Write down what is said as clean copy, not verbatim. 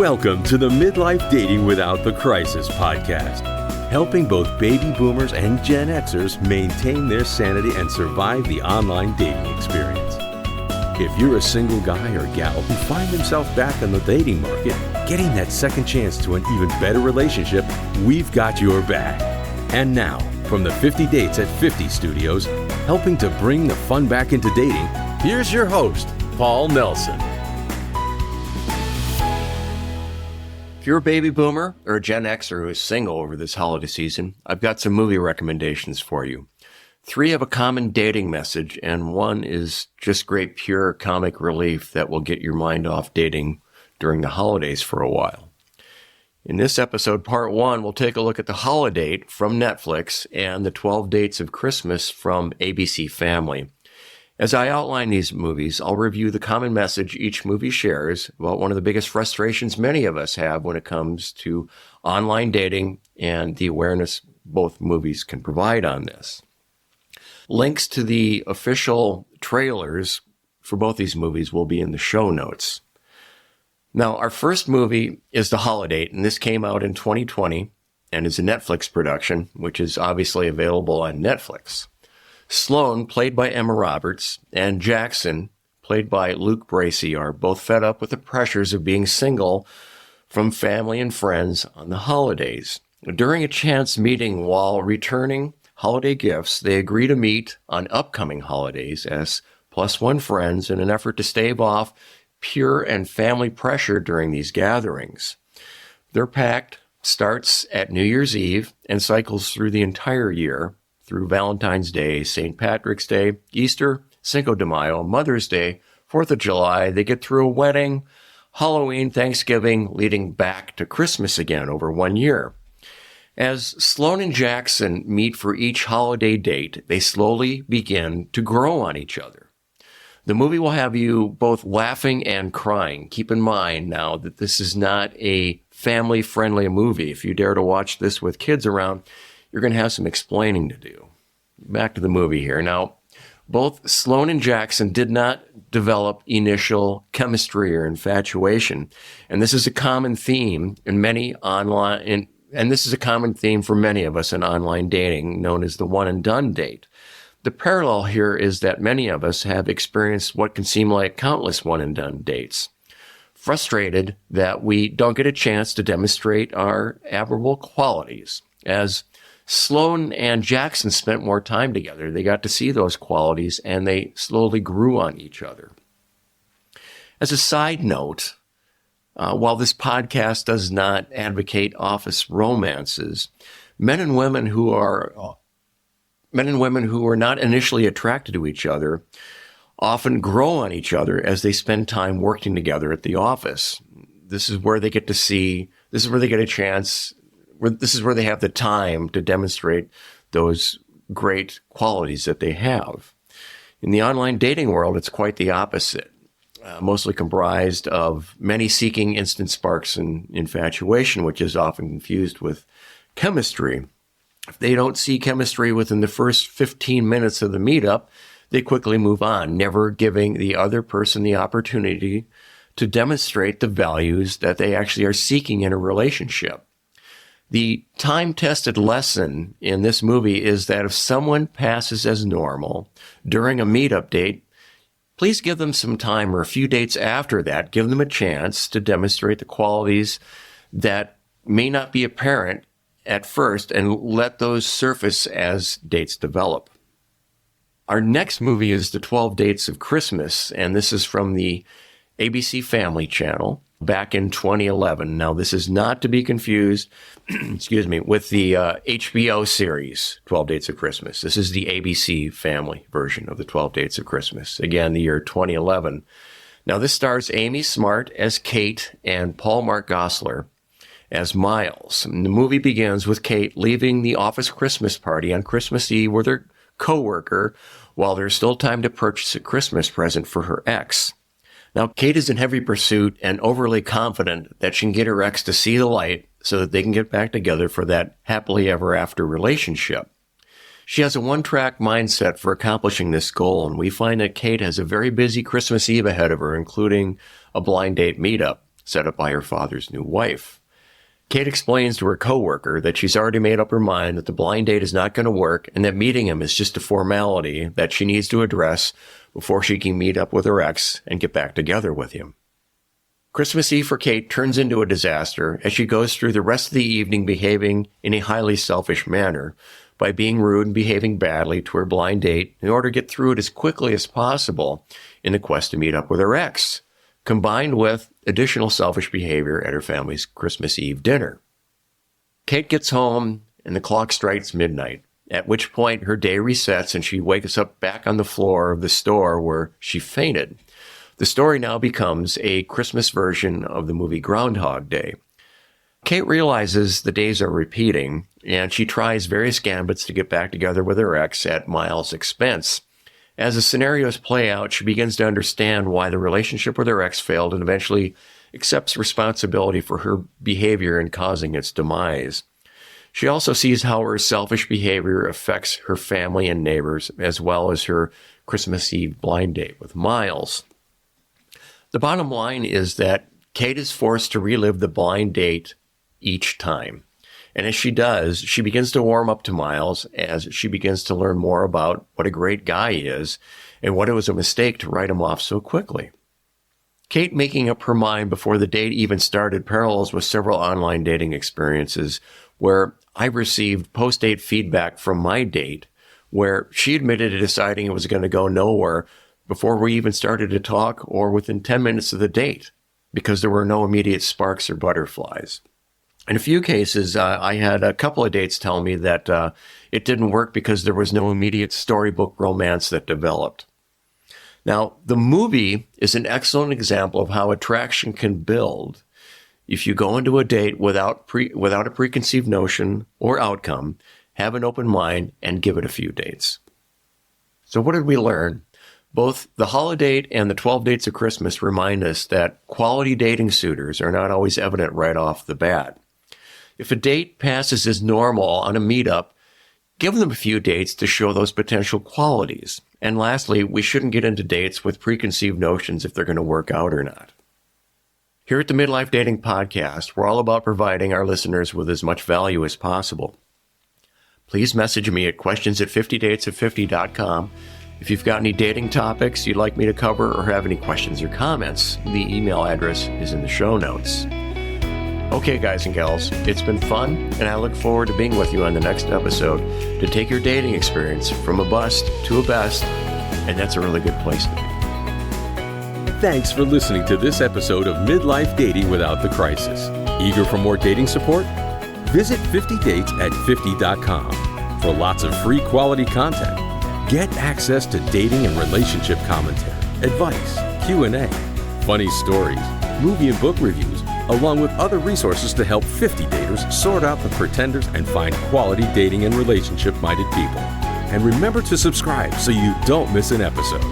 Welcome to the Midlife Dating Without the Crisis podcast, helping both baby boomers and Gen Xers maintain their sanity and survive the online dating experience. If you're a single guy or gal who find himself back in the dating market, getting that second chance to an even better relationship, we've got your back. And now, from the 50 Dates at 50 studios, helping to bring the fun back into dating, here's your host, Paul Nelson. If you're a baby boomer or a Gen Xer who is single over this holiday season, I've got some movie recommendations for you. 3 have a common dating message, and 1 is just great pure comic relief that will get your mind off dating during the holidays for a while. In this episode, part 1, we'll take a look at the Holidate from Netflix and the 12 Dates of Christmas from ABC Family. As I outline these movies, I'll review the common message each movie shares about one of the biggest frustrations many of us have when it comes to online dating and the awareness both movies can provide on this. Links to the official trailers for both these movies will be in the show notes. Now, our first movie is The Holidate, and this came out in 2020 and is a Netflix production, which is obviously available on Netflix. Sloane, played by Emma Roberts, and Jackson, played by Luke Bracey, are both fed up with the pressures of being single from family and friends on the holidays. During a chance meeting while returning holiday gifts, they agree to meet on upcoming holidays as +1 friends in an effort to stave off peer and family pressure during these gatherings. Their pact starts at New Year's Eve and cycles through the entire year, through Valentine's Day, St. Patrick's Day, Easter, Cinco de Mayo, Mother's Day, 4th of July. They get through a wedding, Halloween, Thanksgiving, leading back to Christmas again over 1 year. As Sloane and Jackson meet for each holiday date, they slowly begin to grow on each other. The movie will have you both laughing and crying. Keep in mind now that this is not a family-friendly movie. If you dare to watch this with kids around, you're going to have some explaining to do. Back to the movie here. Now, both Sloane and Jackson did not develop initial chemistry or infatuation, and this is a common theme in many online, and this is a common theme for many of us in online dating, known as the one and done date. The parallel here is that many of us have experienced what can seem like countless one and done dates, frustrated that we don't get a chance to demonstrate our admirable qualities. As Sloane and Jackson spent more time together, they got to see those qualities and they slowly grew on each other. As a side note, while this podcast does not advocate office romances, men and women who are not initially attracted to each other often grow on each other as they spend time working together at the office. This is where they get a chance. This is where they have the time to demonstrate those great qualities that they have. In the online dating world, it's quite the opposite, mostly comprised of many seeking instant sparks and infatuation, which is often confused with chemistry. If they don't see chemistry within the first 15 minutes of the meetup, they quickly move on, never giving the other person the opportunity to demonstrate the values that they actually are seeking in a relationship. The time-tested lesson in this movie is that if someone passes as normal during a meetup date, please give them some time or a few dates after that. Give them a chance to demonstrate the qualities that may not be apparent at first and let those surface as dates develop. Our next movie is the 12 Dates of Christmas, and this is from the ABC Family channel back in 2011. Now, this is not to be confused, with the HBO series 12 Dates of Christmas. This is the ABC Family version of the 12 Dates of Christmas. Again, the year 2011. Now, this stars Amy Smart as Kate and Paul Mark Gosselaar as Miles. And the movie begins with Kate leaving the office Christmas party on Christmas Eve with her coworker while there's still time to purchase a Christmas present for her ex. Now, Kate is in heavy pursuit and overly confident that she can get her ex to see the light so that they can get back together for that happily ever after relationship. She has a one-track mindset for accomplishing this goal, and we find that Kate has a very busy Christmas Eve ahead of her, including a blind date meetup. set up by her father's new wife. Kate explains to her coworker that she's already made up her mind that the blind date is not going to work and that meeting him is just a formality that she needs to address before she can meet up with her ex and get back together with him. Christmas Eve for Kate turns into a disaster as she goes through the rest of the evening behaving in a highly selfish manner by being rude and behaving badly to her blind date in order to get through it as quickly as possible in the quest to meet up with her ex, combined with additional selfish behavior at her family's Christmas Eve dinner. Kate gets home and the clock strikes midnight, at which point her day resets and she wakes up back on the floor of the store where she fainted. The story now becomes a Christmas version of the movie Groundhog Day. Kate realizes the days are repeating, and she tries various gambits to get back together with her ex at Miles' expense. As the scenarios play out, she begins to understand why the relationship with her ex failed and eventually accepts responsibility for her behavior in causing its demise. She also sees how her selfish behavior affects her family and neighbors, as well as her Christmas Eve blind date with Miles. The bottom line is that Kate is forced to relive the blind date each time. And as she does, she begins to warm up to Miles as she begins to learn more about what a great guy he is and what it was a mistake to write him off so quickly. Kate making up her mind before the date even started parallels with several online dating experiences where I received post-date feedback from my date where she admitted to deciding it was going to go nowhere before we even started to talk or within 10 minutes of the date because there were no immediate sparks or butterflies. In a few cases, I had a couple of dates tell me that it didn't work because there was no immediate storybook romance that developed. Now, the movie is an excellent example of how attraction can build if you go into a date without a preconceived notion or outcome, have an open mind, and give it a few dates. So what did we learn? Both the Holidate and the 12 Dates of Christmas remind us that quality dating suitors are not always evident right off the bat. If a date passes as normal on a meetup, give them a few dates to show those potential qualities. And lastly, we shouldn't get into dates with preconceived notions if they're going to work out or not. Here at the Midlife Dating Podcast, we're all about providing our listeners with as much value as possible. Please message me at questions@50dates50.com. If you've got any dating topics you'd like me to cover or have any questions or comments, the email address is in the show notes. Okay, guys and gals, it's been fun, and I look forward to being with you on the next episode to take your dating experience from a bust to a best, and that's a really good place to be. Thanks for listening to this episode of Midlife Dating Without the Crisis. Eager for more dating support? Visit 50dates@50.com for lots of free quality content. Get access to dating and relationship commentary, advice, Q&A, funny stories, movie and book reviews, along with other resources to help 50 daters sort out the pretenders and find quality dating and relationship-minded people. And remember to subscribe so you don't miss an episode.